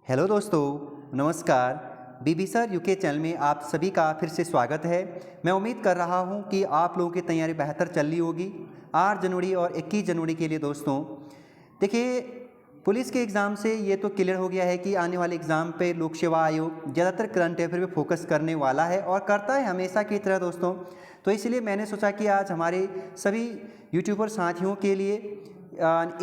Hello दोस्तों, नमस्कार। बीबीसर UK channel में आप सभी का फिर से स्वागत है। मैं उम्मीद कर रहा हूं कि आप लोगों की तैयारी बेहतर चल रही होगी 8 जनवरी और 21 जनवरी के लिए। दोस्तों देखिए, पुलिस के एग्ज़ाम से ये तो क्लियर हो गया है कि आने वाले एग्ज़ाम पे लोक सेवा आयोग ज़्यादातर करंट अफेयर पे फोकस करने वाला है और करता है हमेशा की तरह। दोस्तों तो इसलिए मैंने सोचा कि आज हमारे सभी यूट्यूबर साथियों के लिए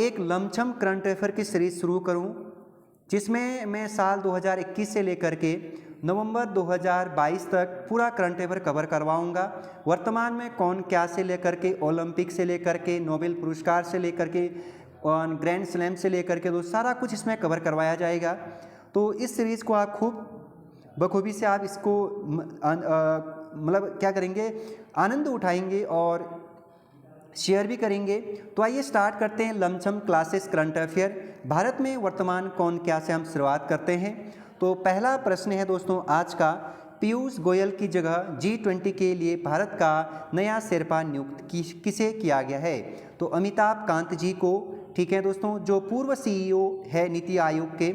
एक लमसम करंट अफेयर की सीरीज़ शुरू करूं, जिसमें मैं साल 2021 से लेकर के नवंबर 2022 तक पूरा करंट अफेयर कवर करवाऊंगा। वर्तमान में कौन क्या से लेकर के, ओलंपिक से लेकर के, नोबेल पुरस्कार से लेकर के, और ग्रैंड स्लैम से लेकर के, सारा कुछ इसमें कवर करवाया जाएगा। तो इस सीरीज़ को आप खूब बखूबी से आप इसको मतलब क्या करेंगे, आनंद उठाएंगे और शेयर भी करेंगे। तो आइए स्टार्ट करते हैं lump sum classes current affair. Bharat में वर्तमान कौन क्या से हम शुरुआत करते हैं। तो पहला प्रश्न है दोस्तों आज का, पीयूष गोयल की जगह G20 के लिए भारत का नया शेरपा नियुक्त किसे किया गया है। तो अमिताभ कांत जी को, ठीक है दोस्तों, जो पूर्व CEO है नीति आयोग के।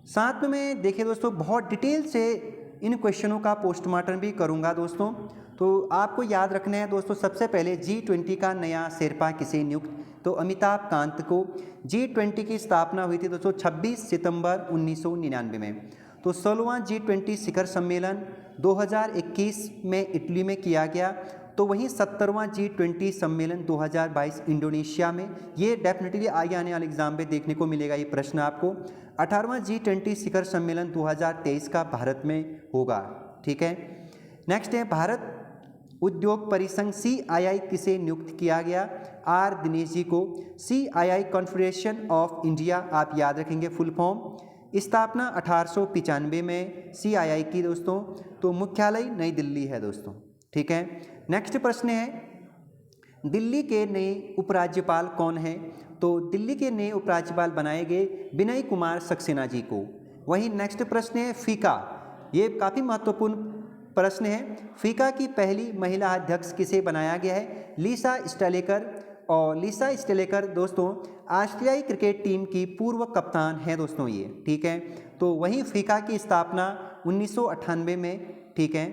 साथ में मैं देखिए दोस्तों बहुत डिटेल से इन क्वेश्चनों का पोस्टमार्टम भी करूंगा दोस्तों। तो आपको याद रखना है दोस्तों, सबसे पहले G20 का नया शेरपा किसे नियुक्त, तो अमिताभ कांत को। G20 की स्थापना हुई थी दोस्तों 26 सितंबर 1999 में। तो 16वां G20 शिखर सम्मेलन 2021 में इटली में किया गया। तो वहीं 70वां G20 सम्मेलन 2022 इंडोनेशिया में। ये डेफिनेटली आगे आने वाले एग्जाम में देखने को मिलेगा ये प्रश्न आपको। 18वां G20 शिखर सम्मेलन 2023 का भारत में होगा, ठीक है। नेक्स्ट है, भारत उद्योग परिसंघ CII किसे नियुक्त किया गया, R दिनेश जी को। CII कॉन्फेडरेशन ऑफ इंडिया, आप याद रखेंगे फुल फॉर्म। स्थापना 1895 में CII की दोस्तों। तो मुख्यालय नई दिल्ली है दोस्तों, ठीक है। नेक्स्ट प्रश्न है, दिल्ली के नए उपराज्यपाल कौन है। तो दिल्ली के नए उपराज्यपाल बनाए गए विनय कुमार सक्सेना जी को। वहीं नेक्स्ट प्रश्न है फीका, ये काफ़ी महत्वपूर्ण प्रश्न है। फीका की पहली महिला अध्यक्ष किसे बनाया गया है, लिसा स्टेलेकर। और लिसा स्टेलेकर दोस्तों ऑस्ट्रेलियाई क्रिकेट टीम की पूर्व कप्तान है दोस्तों ये, ठीक है। तो वहीं फीका की स्थापना 1998 में, ठीक है।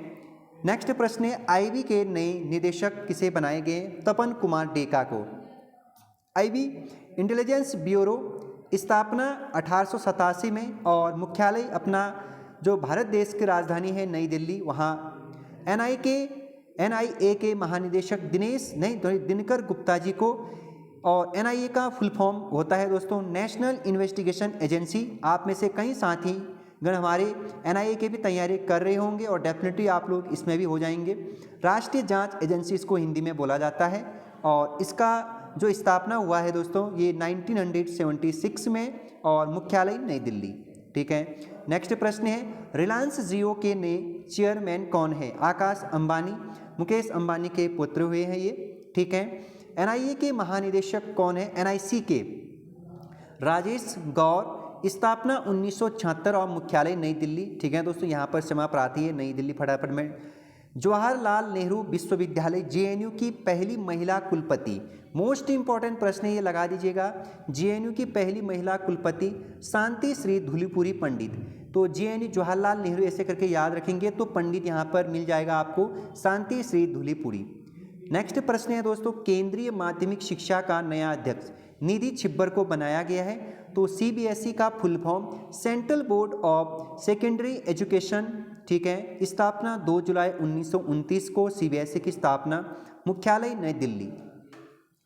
नेक्स्ट प्रश्न है, आईबी के नए निदेशक किसे बनाए गए, तपन कुमार डेका को। आईबी इंटेलिजेंस ब्यूरो, स्थापना 1887 में और मुख्यालय अपना जो भारत देश की राजधानी है नई दिल्ली, वहाँ। NIA के महानिदेशक दिनकर गुप्ता जी को। और NIA का फुल फॉर्म होता है दोस्तों नेशनल इन्वेस्टिगेशन एजेंसी। आप में से कई साथी गण हमारे NIA के भी तैयारी कर रहे होंगे और डेफिनेटली आप लोग इसमें भी हो जाएंगे। राष्ट्रीय जांच एजेंसी इसको हिंदी में बोला जाता है। और इसका जो स्थापना हुआ है दोस्तों ये 1976 में और मुख्यालय नई दिल्ली, ठीक है। नेक्स्ट प्रश्न है, रिलायंस जियो के नए चेयरमैन कौन है, आकाश अंबानी। मुकेश अंबानी के पुत्र हुए हैं ये, ठीक है। NIA के महानिदेशक कौन है, NIC के राजेश गौर। स्थापना 1976 और मुख्यालय नई दिल्ली, ठीक है दोस्तों। यहाँ पर क्षमा प्रार्थी है नई दिल्ली, फटाफट में। जवाहरलाल नेहरू विश्वविद्यालय JNU की पहली महिला कुलपति। मोस्ट इंपॉर्टेंट प्रश्न ये लगा दीजिएगा, JNU की पहली महिला कुलपति शांति श्री धूलीपुरी पंडित। तो JNU जवाहरलाल नेहरू ऐसे करके याद रखेंगे तो पंडित यहाँ पर मिल जाएगा आपको, शांति श्री धूलीपुरी। नेक्स्ट प्रश्न है दोस्तों, केंद्रीय माध्यमिक शिक्षा का नया अध्यक्ष निधि छिब्बर को बनाया गया है। तो CBSE का full form central board of secondary education, ठीक है। स्थापना 2 जुलाई 1929 को CBSE की स्थापना, मुख्यालय नई दिल्ली।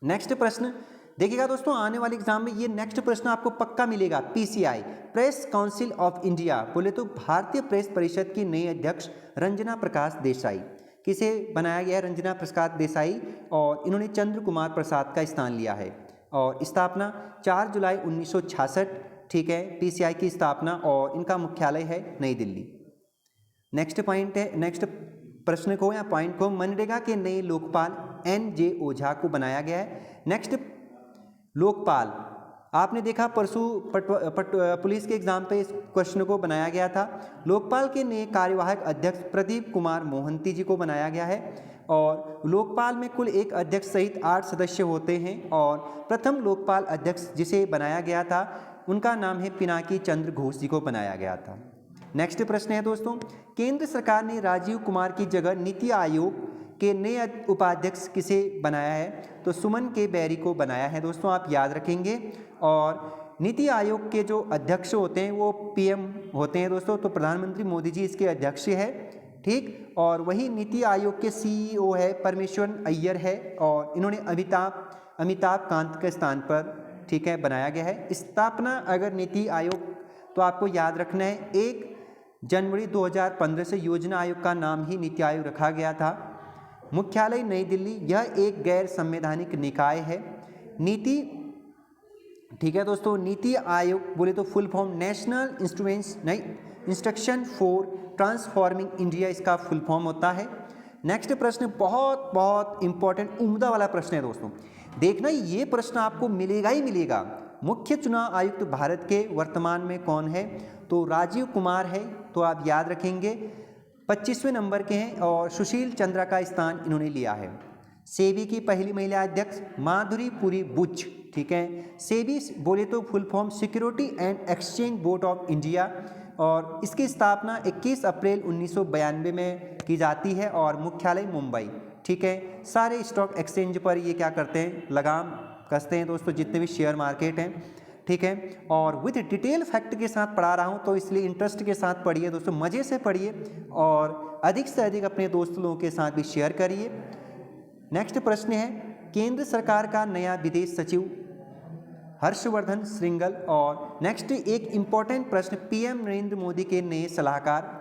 नेक्स्ट प्रश्न देखिएगा दोस्तों, आने वाले एग्जाम में ये नेक्स्ट प्रश्न आपको पक्का मिलेगा। PCI press council of India, बोले तो भारतीय प्रेस परिषद की नई अध्यक्ष रंजना प्रकाश देसाई। किसे बनाया गया है, रंजना प्रकाश देसाई। और इन्होंने चंद्र कुमार प्रसाद का स्थान लिया है। और स्थापना 4 जुलाई 1966, ठीक है, PCI की स्थापना और इनका मुख्यालय है नई दिल्ली। नेक्स्ट पॉइंट है, नेक्स्ट प्रश्न को या पॉइंट को, मनरेगा के नए लोकपाल NJ ओझा को बनाया गया है। नेक्स्ट लोकपाल, आपने देखा परसों पुलिस के एग्जाम पे इस क्वेश्चन को बनाया गया था। लोकपाल के नए कार्यवाहक अध्यक्ष प्रदीप कुमार मोहंती जी को बनाया गया है। और लोकपाल में कुल एक अध्यक्ष सहित 8 सदस्य होते हैं। और प्रथम लोकपाल अध्यक्ष जिसे बनाया गया था उनका नाम है पिनाकी चंद्र घोष जी को बनाया गया था। नेक्स्ट प्रश्न है दोस्तों, केंद्र सरकार ने राजीव कुमार की जगह नीति आयोग के नए उपाध्यक्ष किसे बनाया है? तो सुमन के बैरी को बनाया है दोस्तों, आप याद रखेंगे। और नीति आयोग के जो अध्यक्ष होते हैं वो पीएम होते हैं दोस्तों, तो प्रधानमंत्री मोदी जी इसके अध्यक्ष है, ठीक। और वही नीति आयोग के सीईओ है परमेश्वरन अय्यर है, और इन्होंने अमिताभ कांत के स्थान पर, ठीक है, बनाया गया है। स्थापना अगर नीति आयोग तो आपको याद रखना है 1 जनवरी 2015 से योजना आयोग का नाम ही नीति आयोग रखा गया था। मुख्यालय नई दिल्ली, यह एक गैर संवैधानिक निकाय है। नीति, ठीक है दोस्तों, नीति आयोग बोले तो full form national instruction for transforming India इसका फुल फॉर्म होता है। नेक्स्ट प्रश्न बहुत बहुत इंपॉर्टेंट उम्दा वाला प्रश्न है दोस्तों, देखना ये प्रश्न आपको मिलेगा ही मिलेगा। मुख्य चुनाव आयुक्त भारत के वर्तमान में कौन है? तो राजीव कुमार है, तो आप याद रखेंगे 25वें नंबर के हैं, और सुशील चंद्रा का स्थान इन्होंने लिया है। सेबी की पहली महिला अध्यक्ष माधुरी पुरी बुच, ठीक है। सेबी बोले तो full form security and exchange board of India, और इसकी स्थापना 21 अप्रैल 1992 में की जाती है, और मुख्यालय मुंबई, ठीक है। सारे स्टॉक एक्सचेंज पर ये क्या करते हैं, लगाम कसते हैं दोस्तों, जितने भी शेयर मार्केट हैं, ठीक है। और विद डिटेल फैक्ट के साथ पढ़ा रहा हूँ, तो इसलिए इंटरेस्ट के साथ पढ़िए दोस्तों, मज़े से पढ़िए, और अधिक से अधिक अपने दोस्त लोगों के साथ भी शेयर करिए। नेक्स्ट प्रश्न है, केंद्र सरकार का नया विदेश सचिव हर्षवर्धन श्रिंगल। और नेक्स्ट एक इम्पॉर्टेंट प्रश्न, पीएम नरेंद्र मोदी के नए सलाहकार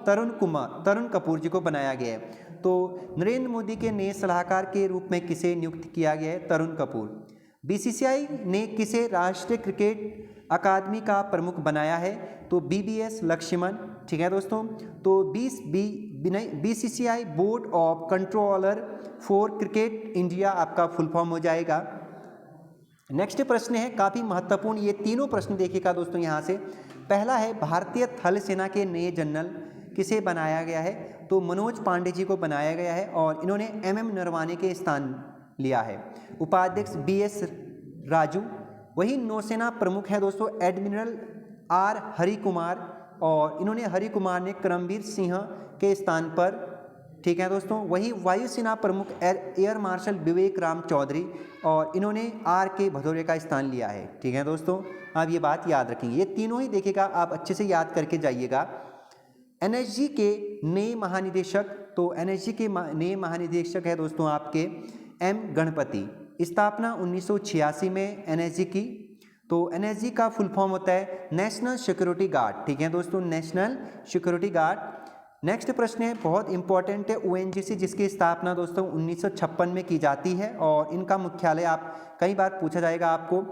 तरुण कपूर जी को बनाया गया है। तो नरेंद्र मोदी के नए सलाहकार के रूप में किसे नियुक्त किया गया है? तरुण कपूर। बीसीसीआई ने किसे राष्ट्रीय क्रिकेट अकादमी का प्रमुख बनाया है? तो बीबीएस लक्ष्मण, ठीक है दोस्तों। तो BCCI board of controller for cricket India आपका फुल फॉर्म हो जाएगा। नेक्स्ट प्रश्न है काफ़ी महत्वपूर्ण, ये तीनों प्रश्न देखिएगा दोस्तों यहाँ से। पहला है, भारतीय थल सेना के नए जनरल किसे बनाया गया है? तो मनोज पांडे जी को बनाया गया है, और इन्होंने एमएम नरवाने के स्थान लिया है। उपाध्यक्ष बीएस राजू। वही नौसेना प्रमुख है दोस्तों एडमिरल आर हरि कुमार, और इन्होंने हरि कुमार ने करमबीर सिंह के स्थान पर, ठीक है दोस्तों। वही वायुसेना प्रमुख एयर मार्शल विवेक राम चौधरी, और इन्होंने आर के भदौरिया का स्थान लिया है, ठीक है दोस्तों। आप ये बात याद रखेंगे, ये तीनों ही देखिएगा, आप अच्छे से याद करके जाइएगा। एनएसजी के नए महानिदेशक, तो एनएसजी के नए महानिदेशक है दोस्तों आपके एम गणपति। स्थापना 1986 में एनएसजी की। तो एनएसजी का फुल फॉर्म होता है नेशनल सिक्योरिटी गार्ड, ठीक है दोस्तों, नेशनल सिक्योरिटी गार्ड। नेक्स्ट प्रश्न है बहुत इंपॉर्टेंट है, ओएनजीसी, जिसकी स्थापना दोस्तों 1956 में की जाती है, और इनका मुख्यालय आप कई बार पूछा जाएगा आपको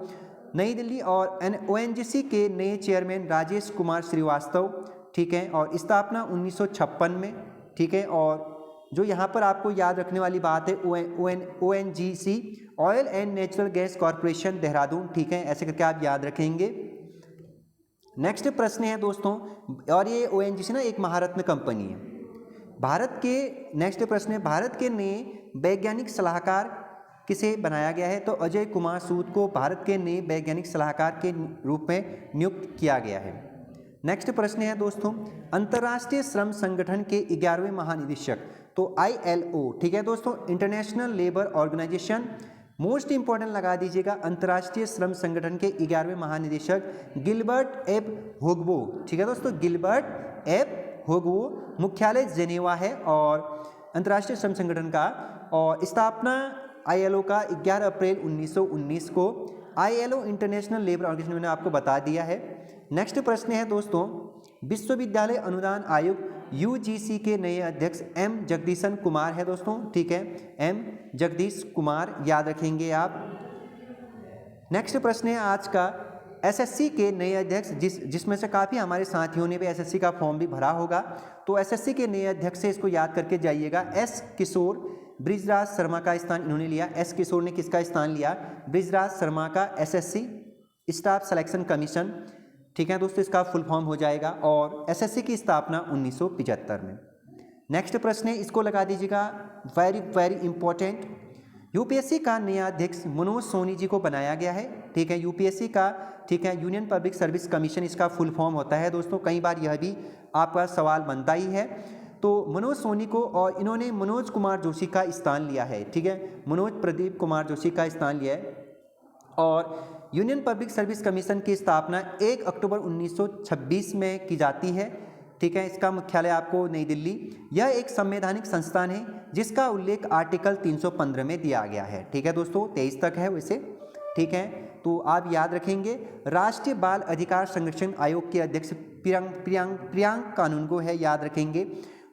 नई दिल्ली। और ओएनजीसी के नए चेयरमैन राजेश कुमार श्रीवास्तव, ठीक है, और स्थापना 1956 में, ठीक है। और जो यहाँ पर आपको याद रखने वाली बात है, ONGC oil and natural gas corporation Dehradun, ठीक है, ऐसे करके आप याद रखेंगे। नेक्स्ट प्रश्न है दोस्तों, और ये ओएनजीसी ना एक महारत्न कंपनी है भारत के। नेक्स्ट प्रश्न है, भारत के नए वैज्ञानिक सलाहकार किसे बनाया गया है? तो अजय कुमार सूद को भारत के नए वैज्ञानिक सलाहकार के रूप में नियुक्त किया गया है। नेक्स्ट प्रश्न है दोस्तों, अंतर्राष्ट्रीय श्रम संगठन के 11वें महानिदेशक, तो ILO, ठीक है दोस्तों, international labour organisation. Most important लगा दीजिएगा, अंतर्राष्ट्रीय श्रम संगठन के 11वें महानिदेशक गिलबर्ट एफ होगबो, ठीक है दोस्तों, गिलबर्ट एफ होगबो। मुख्यालय जेनेवा है और अंतर्राष्ट्रीय श्रम संगठन का, और स्थापना ILO का 11 अप्रैल 1919 को। ILO इंटरनेशनल लेबर ऑर्गेनाइजेशन मैंने आपको बता दिया है। नेक्स्ट प्रश्न है दोस्तों, विश्वविद्यालय अनुदान आयोग UGC के नए अध्यक्ष एम जगदीशन कुमार है दोस्तों, ठीक है, एम जगदीश कुमार, याद रखेंगे आप। नेक्स्ट प्रश्न है आज का, SSC के नए अध्यक्ष, जिसमें से काफ़ी हमारे साथियों ने भी SSC का फॉर्म भी भरा होगा, तो SSC के नए अध्यक्ष से इसको याद करके जाइएगा। S किशोर ब्रिजराज शर्मा का स्थान इन्होंने लिया। S किशोर ने किसका स्थान लिया? ब्रिजराज शर्मा का, SSC स्टाफ सिलेक्शन कमीशन, ठीक है दोस्तों, इसका फुल फॉर्म हो जाएगा। और SSC की स्थापना 1975 में। नेक्स्ट प्रश्न है, इसको लगा दीजिएगा, वेरी वेरी इंपॉर्टेंट। UPSC का नया अध्यक्ष मनोज सोनी जी को बनाया गया है, ठीक है, यूपीएससी का, ठीक है, यूनियन पब्लिक सर्विस कमीशन इसका फुल फॉर्म होता है दोस्तों। कई बार यह भी आपका सवाल बनता ही है। तो मनोज सोनी को, और इन्होंने मनोज कुमार जोशी का स्थान लिया है, ठीक है, मनोज प्रदीप कुमार जोशी का स्थान लिया है। और यूनियन पब्लिक सर्विस कमीशन की स्थापना 1 अक्टूबर 1926 में की जाती है, ठीक है। इसका मुख्यालय आपको नई दिल्ली। यह एक संवैधानिक संस्थान है जिसका उल्लेख आर्टिकल 315 में दिया गया है, ठीक है दोस्तों, 23 तक है वैसे, ठीक है। तो आप याद रखेंगे। राष्ट्रीय बाल अधिकार संरक्षण आयोग के अध्यक्ष प्रियांक कानूनगो है, याद रखेंगे।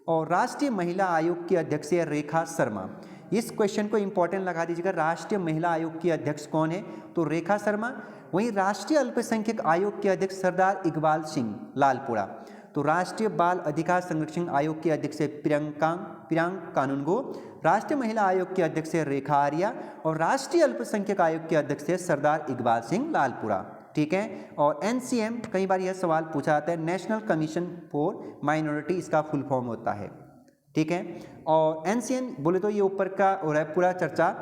और राष्ट्रीय महिला आयोग की अध्यक्ष है रेखा शर्मा। इस क्वेश्चन को इंपॉर्टेंट लगा दीजिएगा, राष्ट्रीय महिला आयोग की अध्यक्ष कौन है, तो रेखा शर्मा। वहीं राष्ट्रीय अल्पसंख्यक आयोग के अध्यक्ष सरदार इकबाल सिंह लालपुरा। तो राष्ट्रीय बाल अधिकार संरक्षण आयोग के अध्यक्ष है प्रियांक कानूनगो। राष्ट्रीय महिला आयोग के अध्यक्ष है रेखा आर्या। और राष्ट्रीय अल्पसंख्यक आयोग के अध्यक्ष है सरदार इकबाल सिंह लालपुरा, ठीक है। और एनसीएम, कई बार यह सवाल पूछा जाता है, नेशनल कमीशन फॉर माइनॉरिटी, इसका फुल फॉर्म होता है, ठीक है। और एनसीएम बोले तो ये ऊपर का और है पूरा चर्चा।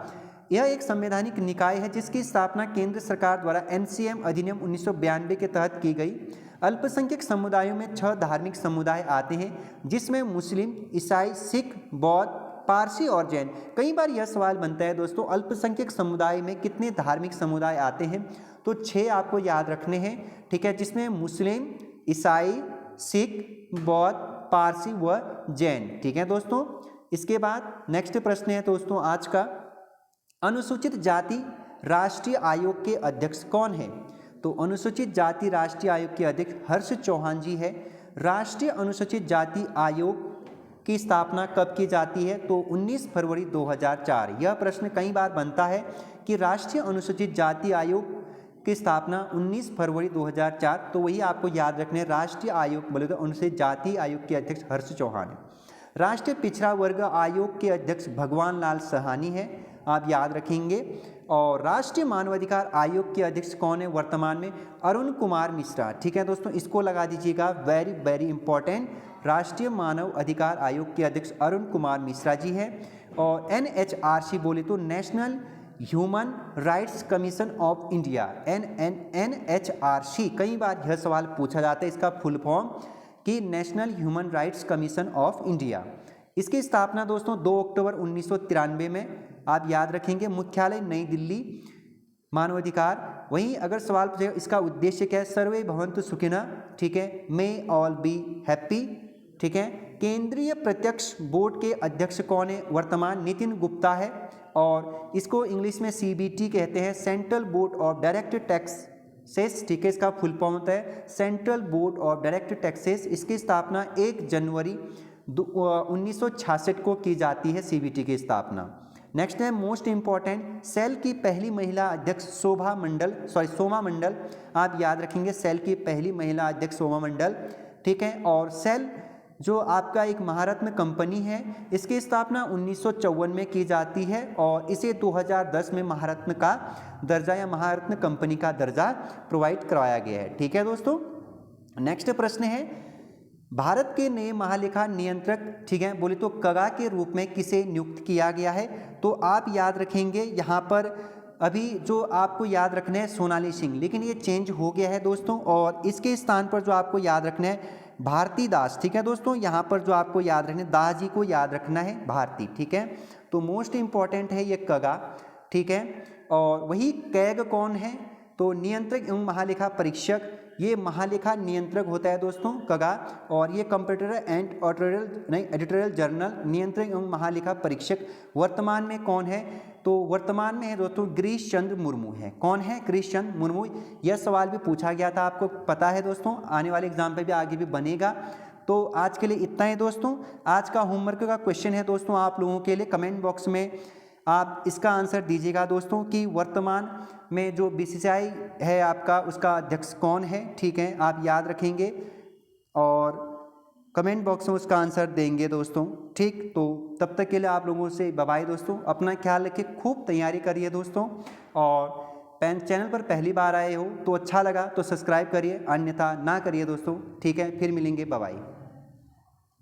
यह एक संवैधानिक निकाय है जिसकी स्थापना केंद्र सरकार द्वारा एनसीएम अधिनियम 1992 के तहत की गई। अल्पसंख्यक समुदायों में 6 धार्मिक समुदाय आते हैं, जिसमें मुस्लिम, ईसाई, सिख, बौद्ध, पारसी और जैन। कई बार यह सवाल बनता है दोस्तों, अल्पसंख्यक समुदाय में कितने धार्मिक समुदाय आते हैं, तो 6 आपको याद रखने हैं, ठीक है, जिसमें मुस्लिम, ईसाई, सिख, बौद्ध, पारसी व जैन, ठीक है दोस्तों। इसके बाद नेक्स्ट प्रश्न है दोस्तों आज का, अनुसूचित जाति राष्ट्रीय आयोग के अध्यक्ष कौन है, तो अनुसूचित जाति राष्ट्रीय आयोग के अध्यक्ष हर्ष चौहान जी है। राष्ट्रीय अनुसूचित जाति आयोग की स्थापना कब की जाती है, तो 19 फरवरी 2004। यह प्रश्न कई बार बनता है कि राष्ट्रीय अनुसूचित जाति आयोग की स्थापना 19 फरवरी 2004, तो वही आपको याद रखने, राष्ट्रीय आयोग बोले तो अनुसूचित जाति आयोग के अध्यक्ष हर्ष चौहान है। राष्ट्रीय पिछड़ा वर्ग आयोग के अध्यक्ष भगवान लाल सहानी है, आप याद रखेंगे। और राष्ट्रीय मानवाधिकार आयोग के अध्यक्ष कौन है वर्तमान में, अरुण कुमार मिश्रा, ठीक है दोस्तों, इसको लगा दीजिएगा, वेरी वेरी इंपॉर्टेंट। राष्ट्रीय मानव अधिकार आयोग के अध्यक्ष अरुण कुमार मिश्रा जी हैं। और एनएचआरसी बोले तो national human rights commission of India, NHRC, कई बार यह सवाल पूछा जाता है, इसका फुल फॉर्म कि national human rights commission of India. इसकी स्थापना दोस्तों 2 अक्टूबर 1993 में, आप याद रखेंगे। मुख्यालय नई दिल्ली, मानवाधिकार। वहीं अगर सवाल पूछेगा इसका उद्देश्य क्या है, सर्वे भवन्तु सुखिनः, ठीक है, मे ऑल बी हैप्पी, ठीक है। केंद्रीय प्रत्यक्ष बोर्ड के अध्यक्ष कौन है वर्तमान, नितिन गुप्ता है। और इसको इंग्लिश में सीबीटी कहते हैं, central board of direct taxes, ठीक है, इसका फुल फॉर्म होता है central board of direct taxes. इसकी स्थापना 1 जनवरी 1966 को की जाती है, सीबीटी की स्थापना। नेक्स्ट है मोस्ट इंपॉर्टेंट, सेल की पहली महिला अध्यक्ष सोमा मंडल, आप याद रखेंगे, सेल की पहली महिला अध्यक्ष सोमा मंडल, ठीक है। और सेल जो आपका एक महारत्न कंपनी है, इसकी स्थापना 1954 में की जाती है और इसे 2010 में महारत्न का दर्जा या महारत्न कंपनी का दर्जा प्रोवाइड करवाया गया है, ठीक है दोस्तों। नेक्स्ट प्रश्न है, भारत के नए महालेखा नियंत्रक, ठीक है, बोले तो कगा के रूप में किसे नियुक्त किया गया है, तो आप याद रखेंगे यहाँ पर अभी जो आपको याद रखना है सोनाली सिंह, लेकिन ये चेंज हो गया है दोस्तों। और इसके स्थान पर जो आपको याद रखना है भारती दास, ठीक है दोस्तों, यहाँ पर जो आपको याद रखना है दास जी को याद रखना है भारती, ठीक है। तो मोस्ट इंपॉर्टेंट है ये कगा, ठीक है। और वही कैग कौन है, तो नियंत्रक एवं महालेखा परीक्षक, ये महालेखा नियंत्रक होता है दोस्तों कगा। और ये कंप्यूटर एंड एडिटोरियल जर्नल नियंत्रक एवं महालेखा परीक्षक वर्तमान में कौन है, तो वर्तमान में है दोस्तों गिरीश चंद्र मुर्मू है। कौन है, गिरीश चंद्र मुर्मू। यह सवाल भी पूछा गया था, आपको पता है दोस्तों, आने वाले एग्जाम पे भी आगे भी बनेगा। तो आज के लिए इतना ही दोस्तों। आज का होमवर्क का क्वेश्चन है दोस्तों आप लोगों के लिए, कमेंट बॉक्स में आप इसका आंसर दीजिएगा दोस्तों कि वर्तमान में जो बीसीसीआई है आपका, उसका अध्यक्ष कौन है, ठीक है, आप याद रखेंगे और कमेंट बॉक्स में उसका आंसर देंगे दोस्तों, ठीक। तो तब तक के लिए आप लोगों से बाय बाय दोस्तों, अपना ख्याल रखिए, खूब तैयारी करिए दोस्तों। और चैनल पर पहली बार आए हो तो अच्छा लगा तो सब्सक्राइब करिए, अन्यथा ना करिए दोस्तों, ठीक है। फिर मिलेंगे, बाय बाय।